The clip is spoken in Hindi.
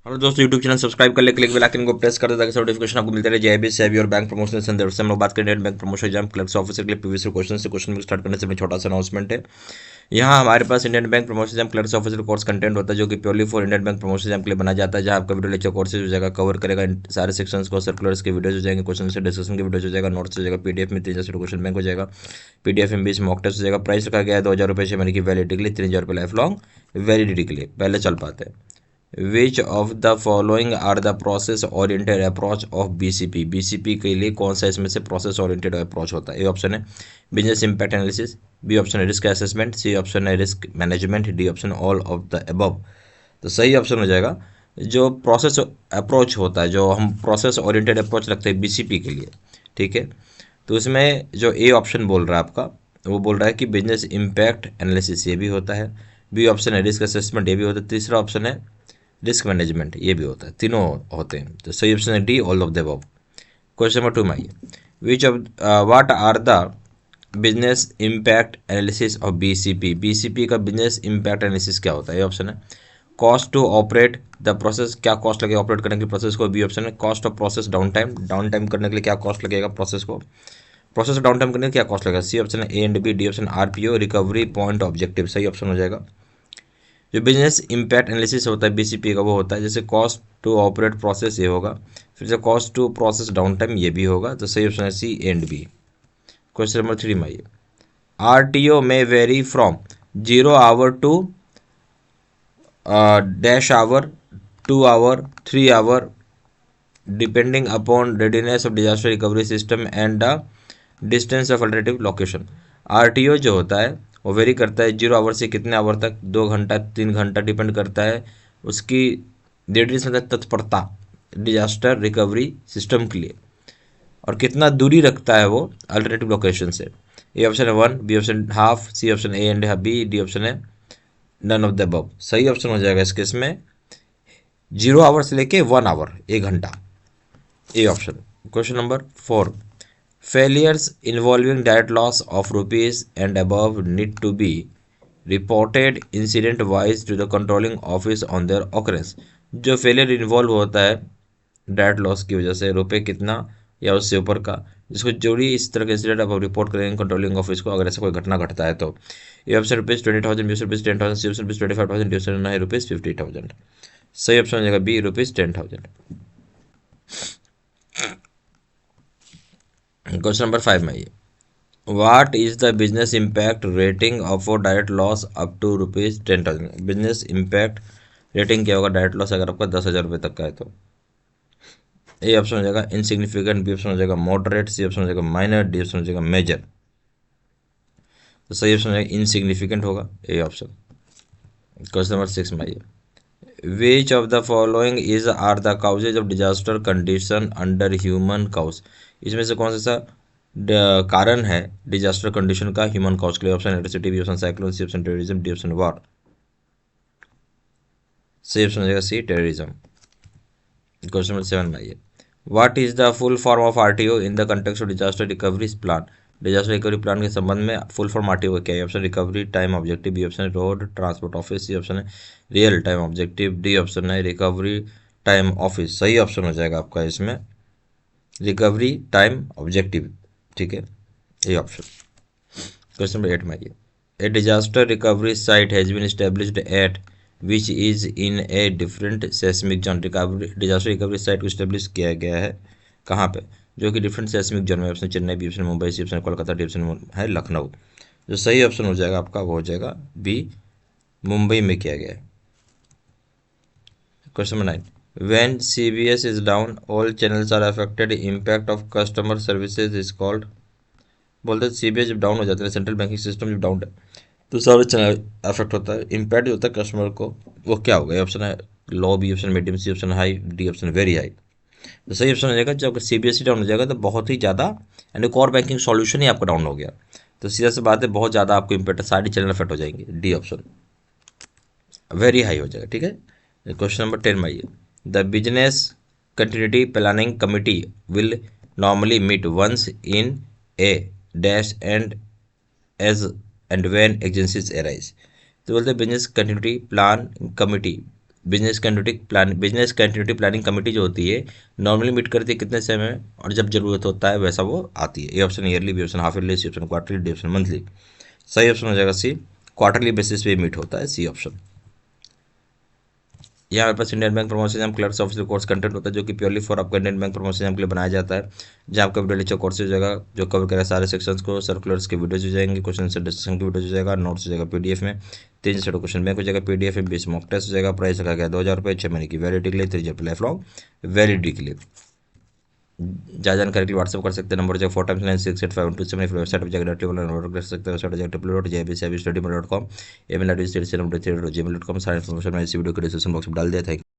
हेलो दोस्तों, यूट्यूब चैनल सब्सक्राइब कर ले, क्लिक बेल आइकन को प्रेस कर दे ताकि सब नोटिफिकेशन आपको मिलते रहे। जेआईबी सेबी और बैंक प्रमोशन संदर्भ से हम लोग बात करें Indian bank promotion exam clerks officer के लिए प्रीवियस क्वेश्चन स्टार्ट करने से पहले छोटा सा अनाउंसमेंट है। यहाँ हमारे पास Indian bank promotion exam clerks officer course content होता है जो कि purely for Indian bank promotion exam के लिए बनाया जाता है, जहाँ आपका वीडियो लेक्चर कोर्सेज हो जाएगा, कवर करेगा सारे सेक्शंस को, सर्कुलर्स के वीडियोज हो जाएंगे, क्वेश्चन से डिस्कशन के वीडियोज हो जाएगा, नोट्स हो जाएगा, पीडीएफ में 3,000 क्वेश्चन बैंक हो जाएगा, पीडीएफ में 20 मॉक टेस्ट हो जाएगा। प्राइस रखा गया है 2,000 रुपये से, यानी कि वैलिडिटी के लिए 3,000 रुपये लाइफ लॉन्ग वैलिडिटी के लिए पहले चल पाते हैं। Which of the following are the process oriented approach of BCP. BCP के लिए कौन सा इसमें से प्रोसेस ओरिएंटेड अप्रोच होता है? ए ऑप्शन है business impact analysis, B option है रिस्क असेसमेंट, सी ऑप्शन है risk management, D option all of the above. तो सही ऑप्शन हो जाएगा जो प्रोसेस अप्रोच होता है, जो हम प्रोसेस ओरिएंटेड अप्रोच रखते हैं बीसीपी के लिए। ठीक है, तो इसमें जो ए ऑप्शन बोल रहा है आपका, वो बोल रहा है कि बिजनेस इम्पैक्ट एनालिसिस, ये भी होता है। बी ऑप्शन है रिस्क असेसमेंट, ये भी होता है। तीसरा ऑप्शन है रिस्क मैनेजमेंट, ये भी होता है। तीनों होते हैं, तो सही ऑप्शन है D all of the above. Question number 2 में आइए, which of what are the business impact analysis of BCP. BCP का बिजनेस इम्पैक्ट एनालिसिस क्या होता है? ये ऑप्शन है cost to operate the process, क्या कॉस्ट लगेगा ऑपरेट करने के लिए प्रोसेस को। बी ऑप्शन है cost of process down time, down time करने के लिए क्या कॉस्ट लगेगा प्रोसेस को, प्रोसेस डाउन टाइम करने के लिए क्या कॉस्ट लगेगा। सी ऑप्शन है A and B. D option RPO recovery point objective, सही ऑप्शन हो जाएगा। जो बिजनेस इम्पैक्ट एनालिसिस होता है बीसीपी का, वो होता है जैसे कॉस्ट टू ऑपरेट प्रोसेस, ये होगा, फिर से cost to process down time, ये भी होगा। तो सही ऑप्शन है C and B. Question number 3 में आइए, आरटीओ में vary from 0 hour to dash hour, 2 hour, 3 hour, depending upon readiness of disaster recovery system and the distance of alternative location. RTO जो होता है वो वेरी करता है 0 आवर से कितने आवर तक, 2 घंटा, 3 घंटा, डिपेंड करता है उसकी रेडीनेस मतलब तत्परता डिजास्टर रिकवरी सिस्टम के लिए, और कितना दूरी रखता है वो अल्टरनेटिव लोकेशन से। ए ऑप्शन है 1, B option half, C option A and B, D option है नन ऑफ द अबव। सही ऑप्शन हो जाएगा इस केस में 0 आवर से लेके 1 आवर, 1 घंटा, A option. Question number 4, failures involving direct loss of rupees and above need to be reported incident wise to the controlling office on their occurrence। जो फेलियर इन्वॉल्व होता है डायरेक्ट लॉस की वजह से, रुपए कितना या उससे ऊपर का, जिसको जरूरी इस तरह के इंसिडेंट आप रिपोर्ट करेंगे कंट्रोलिंग ऑफिस को अगर ऐसा कोई घटना घटता है तो। ये option rupees 20,000, B rupees 10,000, C option rupees 25,000, D option है रुपीज़ 50,000। सही ऑप्शन हो जाएगा बी रुपीज़ 10,000। क्वेश्चन नंबर 5 में आइए, what is the business impact rating of direct loss up to rupees 10,000। Business impact rating क्या होगा डायरेक्ट लॉस अगर आपका 10,000 रुपये तक का है तो? ए ऑप्शन हो जाएगा इनसिग्निफिकेंट, बी ऑप्शन हो जाएगा मॉडरेट, सी ऑप्शन हो जाएगा माइनर, डी ऑप्शन हो जाएगा मेजर। तो सही ऑप्शन हो जाएगा इनसिग्निफिकेंट होगा, ए ऑप्शन। क्वेश्चन नंबर 6 में आइए, which of the following is are the causes of disaster condition under human cause. इसमें से कौन सा कारण है डिजास्टर कंडीशन का ह्यूमन काउज के लिए? Option electricity, B option cyclone, C option terrorism, D option war. C option हो जाएगा सी टेररिज्म। क्वेश्चन नंबर 7 में आइए, what is the full form of RTO in the context of disaster recovery plan. Disaster recovery plan के संबंध में फुल फॉर्म आरटीओ का क्या है? Option recovery time objective, B option है road transport office, C option है real time objective, D option है रिकवरी टाइम ऑफिस। सही ऑप्शन हो जाएगा आपका इसमें रिकवरी टाइम ऑब्जेक्टिव। ठीक है, ये ऑप्शन। क्वेश्चन नंबर 8 में आइए, a disaster recovery site has been established at which is in a different seismic zone. Recovery disaster recovery site को इस्टेब्लिश किया गया है कहाँ पे? जो कि डिफरेंट सेस्मिक जोन में। Option Chennai, B option Mumbai, C option Kolkata, D option है लखनऊ। जो सही ऑप्शन हो जाएगा आपका वो हो जाएगा बी मुंबई में किया गया है। Question number 9, when CBS is down all channels are affected impact of customer services is called। बोलते हैं सीबीएस जब डाउन हो जाता है, सेंट्रल बैंकिंग सिस्टम जब डाउन है तो सारे चैनल अफेक्ट होता है, इम्पैक्ट जो होता है कस्टमर को, वो क्या होगा? ऑप्शन है low, B option medium, C option high, D option very high. तो सही ऑप्शन हो जाएगा जब सीबीएसई डाउन हो जाएगा तो बहुत ही ज़्यादा, यानी कोर बैंकिंग सॉल्यूशन ही आपका डाउन हो गया तो सीधा सी बात है बहुत ज़्यादा आपको इम्पैक्ट, सारी चैनल अफेक्ट हो जाएंगे, डी ऑप्शन वेरी हाई हो जाएगा। ठीक है, क्वेश्चन नंबर 10 में आइए, the business continuity planning committee will normally meet once in a dash and as and when agencies arise. तो बोलते हैं business continuity plan committee business continuity planning committee जो होती है नॉर्मली मीट करती है कितने समय, और जब जरूरत होता है वैसा वो आती है। A option yearly, B option half yearly, C option quarterly, D option monthly. सही ऑप्शन हो जाएगा सी, क्वार्टरली बेसिस पे मीट होता है, सी ऑप्शन। यहाँ हमारे पास Indian bank promotion exam clerks officer course content होता है जो कि प्योरली फॉर आपका इंडियन बैंक प्रमोशन एग्जाम के लिए बनाया जाता है, जहाँ आपका वीडियो लेक्चर कोर्स हो जाएगा जो कवर करेगा सारे सेक्शंस को। सर्कुलर्स के वीडियोज हो जाएंगे, क्वेश्चन आंसर डिस्कशन के वीडियोज हो जाएगा, नोट्स हो जाएगा पीडीएफ में, 3 सेट क्वेश्चन बैंक हो जाएगा पीडीएफ में, 20 मॉक टेस्ट हो जाएगा। प्राइस रखा गया 2000 रुपये, 6 महीने की वैलिडिटी के लिए, 3 लाइफ लॉन्ग वैलिडिटी के लिए। ज़्यादा जानकारी के लिए व्हाट्सअप कर सकते हैं, नंबर जो 4×9685127। वेबसाइट पर जाकर डायरेक्टली नोट कर सकते हैं, वेबसाइट जाकर www.jbcibstudy.com, email ID gmail.com। सारी इन्फॉर्मेशन मैं इसी वीडियो के डिस्क्रिप्शन बॉक्स में डाल दिया था।